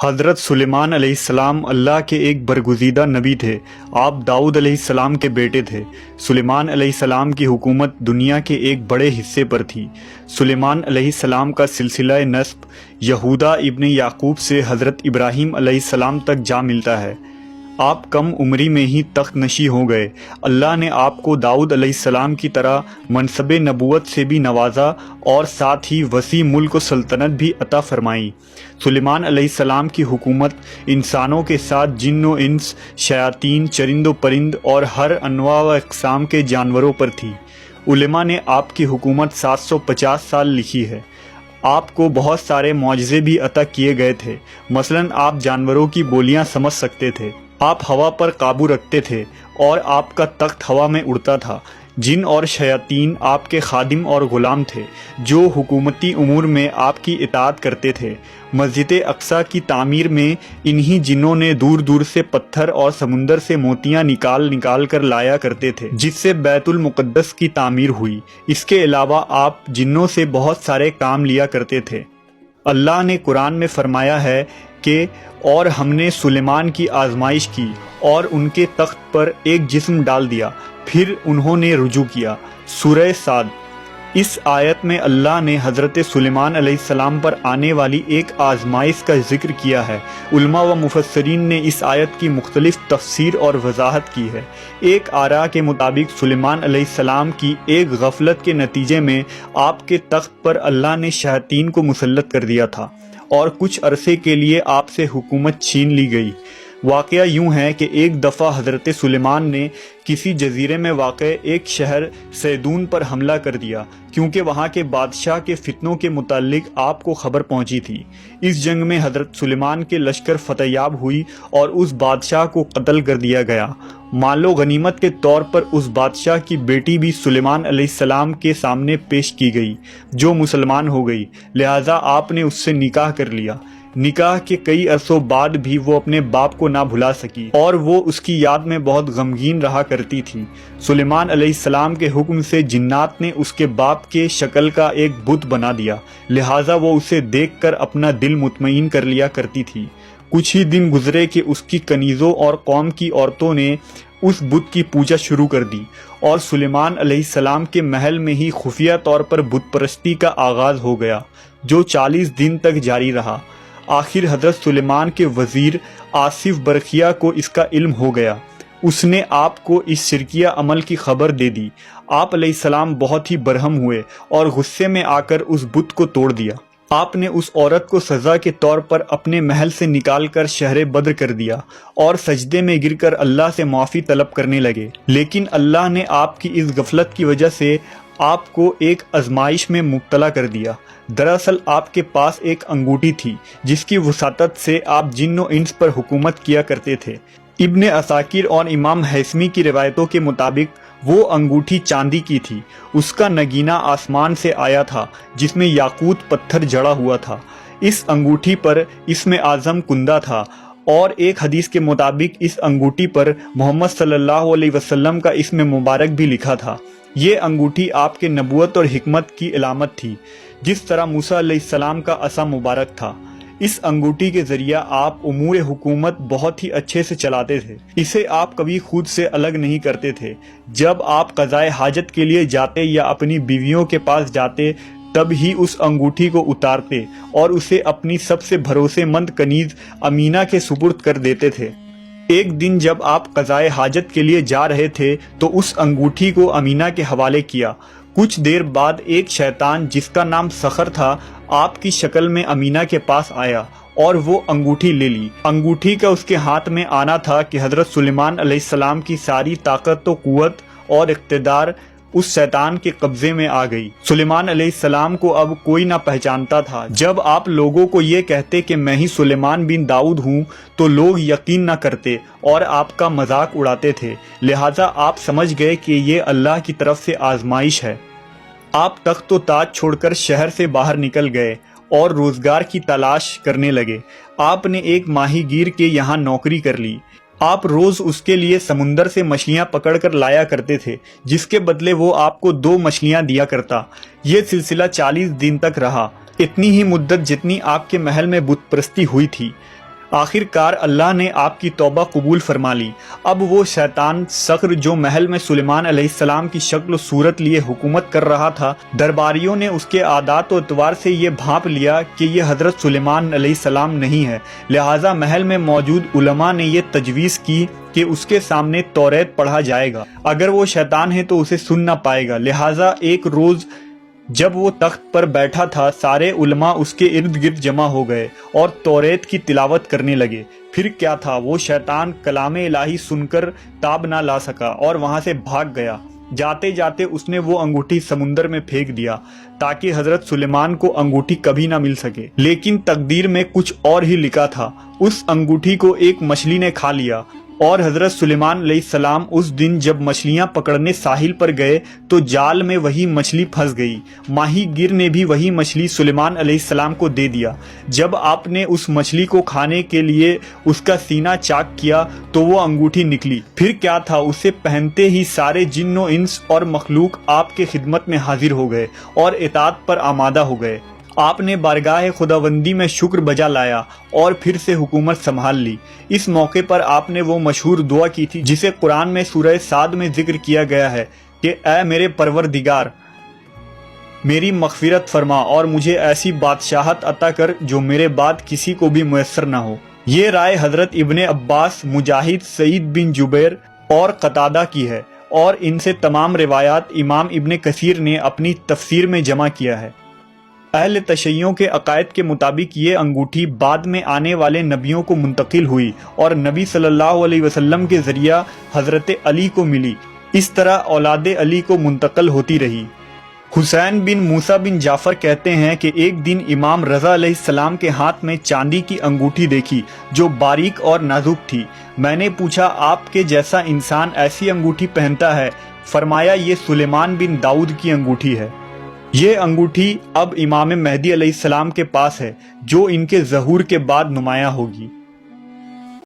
حضرت سلیمان علیہ السلام اللہ کے ایک برگزیدہ نبی تھے۔ آپ داؤد علیہ السلام کے بیٹے تھے۔ سلیمان علیہ السلام کی حکومت دنیا کے ایک بڑے حصے پر تھی۔ سلیمان علیہ السلام کا سلسلہ نسب یہودا ابن یعقوب سے حضرت ابراہیم علیہ السلام تک جا ملتا ہے۔ آپ کم عمری میں ہی تخت نشین ہو گئے۔ اللہ نے آپ کو داؤد علیہ السلام کی طرح منصب نبوت سے بھی نوازا اور ساتھ ہی وسیع ملک و سلطنت بھی عطا فرمائی۔ سلیمان علیہ السلام کی حکومت انسانوں کے ساتھ جن و انس، شیاطین، چرند و پرند اور ہر انواع و اقسام کے جانوروں پر تھی۔ علماء نے آپ کی حکومت 750 سال لکھی ہے۔ آپ کو بہت سارے معجزے بھی عطا کیے گئے تھے۔ مثلاً آپ جانوروں کی بولیاں سمجھ سکتے تھے، آپ ہوا پر قابو رکھتے تھے اور آپ کا تخت ہوا میں اڑتا تھا۔ جن اور شیاطین آپ کے خادم اور غلام تھے جو حکومتی امور میں آپ کی اطاعت کرتے تھے۔ مسجد اقصیٰ کی تعمیر میں انہی جنوں نے دور دور سے پتھر اور سمندر سے موتیاں نکال کر لایا کرتے تھے، جس سے بیت المقدس کی تعمیر ہوئی۔ اس کے علاوہ آپ جنوں سے بہت سارے کام لیا کرتے تھے۔ اللہ نے قرآن میں فرمایا ہے کہ اور ہم نے سلیمان کی آزمائش کی اور ان کے تخت پر ایک جسم ڈال دیا، پھر انہوں نے رجوع کیا۔ سورہ صاد۔ اس آیت میں اللہ نے حضرت سلیمان علیہ السلام پر آنے والی ایک آزمائش کا ذکر کیا ہے۔ علماء و مفسرین نے اس آیت کی مختلف تفسیر اور وضاحت کی ہے۔ ایک آراء کے مطابق سلیمان علیہ السلام کی ایک غفلت کے نتیجے میں آپ کے تخت پر اللہ نے شیاطین کو مسلط کر دیا تھا اور کچھ عرصے کے لیے آپ سے حکومت چھین لی گئی۔ واقعہ یوں ہے کہ ایک دفعہ حضرت سلیمان نے کسی جزیرے میں واقع ایک شہر سیدون پر حملہ کر دیا، کیونکہ وہاں کے بادشاہ کے فتنوں کے متعلق آپ کو خبر پہنچی تھی۔ اس جنگ میں حضرت سلیمان کے لشکر فتح یاب ہوئی اور اس بادشاہ کو قتل کر دیا گیا۔ مال و غنیمت کے طور پر اس بادشاہ کی بیٹی بھی سلیمان علیہ السلام کے سامنے پیش کی گئی، جو مسلمان ہو گئی، لہٰذا آپ نے اس سے نکاح کر لیا۔ نکاح کے کئی عرصوں بعد بھی وہ اپنے باپ کو نہ بھلا سکی اور وہ اس کی یاد میں بہت غمگین رہا کرتی تھی۔ سلیمان علیہ السلام کے حکم سے جنات نے اس کے باپ کے شکل کا ایک بت بنا دیا، لہٰذا وہ اسے دیکھ کر اپنا دل مطمئن کر لیا کرتی تھی۔ کچھ ہی دن گزرے کہ اس کی کنیزوں اور قوم کی عورتوں نے اس بت کی پوجا شروع کر دی اور سلیمان علیہ السلام کے محل میں ہی خفیہ طور پر بت پرستی کا آغاز ہو گیا، جو 40 دن تک جاری رہا۔ آخر حضرت سلیمان کے وزیر آصف برقیہ کو اس کا علم ہو گیا۔ اس نے آپ کو اس شرکیہ عمل کی خبر دے دی۔ آپ علیہ السلام بہت ہی برہم ہوئے اور غصے میں آ کر اس بت کو توڑ دیا۔ آپ نے اس عورت کو سزا کے طور پر اپنے محل سے نکال کر شہر بدر کر دیا اور سجدے میں گر کر اللہ سے معافی طلب کرنے لگے، لیکن اللہ نے آپ کی اس غفلت کی وجہ سے آپ کو ایک آزمائش میں مبتلا کر دیا۔ دراصل آپ کے پاس ایک انگوٹھی تھی جس کی وساطت سے آپ جن و انس پر حکومت کیا کرتے تھے۔ ابن عساکر اور امام حیثمی کی روایتوں کے مطابق وہ انگوٹھی چاندی کی تھی۔ اس کا نگینہ آسمان سے آیا تھا جس میں یاقوت پتھر جڑا ہوا تھا۔ اس انگوٹھی پر اسم اعظم کندہ تھا اور ایک حدیث کے مطابق اس انگوٹھی پر محمد صلی اللہ علیہ وسلم کا اسم مبارک بھی لکھا تھا۔ یہ انگوٹھی آپ کے نبوت اور حکمت کی علامت تھی، جس طرح موسیٰ علیہ السلام کا عصا مبارک تھا۔ اس انگوٹھی کے ذریعہ آپ امور حکومت بہت ہی اچھے سے چلاتے تھے۔ اسے آپ کبھی خود سے الگ نہیں کرتے تھے۔ جب آپ قضائے حاجت کے لیے جاتے یا اپنی بیویوں کے پاس جاتے تب ہی اس انگوٹھی کو اتارتے اور اسے اپنی سب سے بھروسے مند کنیز امینہ کے سپرد کر دیتے تھے۔ ایک دن جب آپ قضائے حاجت کے لیے جا رہے تھے تو اس انگوٹھی کو امینہ کے حوالے کیا۔ کچھ دیر بعد ایک شیطان جس کا نام سخر تھا آپ کی شکل میں امینہ کے پاس آیا اور وہ انگوٹھی لے لی۔ انگوٹھی کا اس کے ہاتھ میں آنا تھا کہ حضرت سلیمان علیہ السلام کی ساری طاقت و قوت اور اقتدار اس شیطان کے قبضے میں آ گئی۔ سلیمان علیہ السلام کو اب کوئی نہ پہچانتا تھا۔ جب آپ لوگوں کو یہ کہتے کہ میں ہی سلیمان بن داؤد ہوں تو لوگ یقین نہ کرتے اور آپ کا مذاق اڑاتے تھے، لہٰذا آپ سمجھ گئے کہ یہ اللہ کی طرف سے آزمائش ہے۔ آپ تخت و تاج چھوڑ کر شہر سے باہر نکل گئے اور روزگار کی تلاش کرنے لگے۔ آپ نے ایک ماہی گیر کے یہاں نوکری کر لی۔ آپ روز اس کے لیے سمندر سے مچھلیاں پکڑ کر لایا کرتے تھے، جس کے بدلے وہ آپ کو 2 مچھلیاں دیا کرتا۔ یہ سلسلہ 40 دن تک رہا، اتنی ہی مدت جتنی آپ کے محل میں بت پرستی ہوئی تھی۔ آخر کار اللہ نے آپ کی توبہ قبول فرما لی۔ اب وہ شیطان صقر جو محل میں سلیمان علیہ السلام کی شکل و صورت لیے حکومت کر رہا تھا، درباریوں نے اس کے عادات و اطوار سے یہ بھانپ لیا کہ یہ حضرت سلیمان علیہ السلام نہیں ہے، لہٰذا محل میں موجود علماء نے یہ تجویز کی کہ اس کے سامنے توریت پڑھا جائے گا، اگر وہ شیطان ہے تو اسے سن نہ پائے گا۔ لہٰذا ایک روز جب وہ تخت پر بیٹھا تھا، سارے علماء اس کے ارد گرد جمع ہو گئے اور توریت کی تلاوت کرنے لگے۔ پھر کیا تھا، وہ شیطان کلام الہی سن کر تاب نہ لا سکا اور وہاں سے بھاگ گیا۔ جاتے جاتے اس نے وہ انگوٹھی سمندر میں پھینک دیا تاکہ حضرت سلیمان کو انگوٹھی کبھی نہ مل سکے، لیکن تقدیر میں کچھ اور ہی لکھا تھا۔ اس انگوٹھی کو ایک مچھلی نے کھا لیا اور حضرت سلیمان علیہ السلام اس دن جب مچھلیاں پکڑنے ساحل پر گئے تو جال میں وہی مچھلی پھنس گئی۔ ماہی گیر نے بھی وہی مچھلی سلیمان علیہ السلام کو دے دیا۔ جب آپ نے اس مچھلی کو کھانے کے لیے اس کا سینہ چاک کیا تو وہ انگوٹھی نکلی۔ پھر کیا تھا، اسے پہنتے ہی سارے جن و انس اور مخلوق آپ کے خدمت میں حاضر ہو گئے اور اطاعت پر آمادہ ہو گئے۔ آپ نے بارگاہ خداوندی میں شکر بجا لایا اور پھر سے حکومت سنبھال لی۔ اس موقع پر آپ نے وہ مشہور دعا کی تھی جسے قرآن میں سورہ صاد میں ذکر کیا گیا ہے کہ اے میرے پروردگار، میری مغفرت فرما اور مجھے ایسی بادشاہت عطا کر جو میرے بعد کسی کو بھی میسر نہ ہو۔ یہ رائے حضرت ابن عباس، مجاہد، سعید بن جبیر اور قتادہ کی ہے، اور ان سے تمام روایات امام ابن کثیر نے اپنی تفسیر میں جمع کیا ہے۔ اہل تشیعوں کے عقائد کے مطابق یہ انگوٹھی بعد میں آنے والے نبیوں کو منتقل ہوئی اور نبی صلی اللہ علیہ وسلم کے ذریعہ حضرت علی کو ملی، اس طرح اولاد علی کو منتقل ہوتی رہی۔ حسین بن موسیٰ بن جعفر کہتے ہیں کہ ایک دن امام رضا علیہ السلام کے ہاتھ میں چاندی کی انگوٹھی دیکھی جو باریک اور نازک تھی۔ میں نے پوچھا، آپ کے جیسا انسان ایسی انگوٹھی پہنتا ہے؟ فرمایا، یہ سلیمان بن داؤد کی انگوٹھی ہے۔ یہ انگوٹھی اب امام مہدی علیہ السلام کے پاس ہے جو ان کے ظہور کے بعد نمایاں ہوگی۔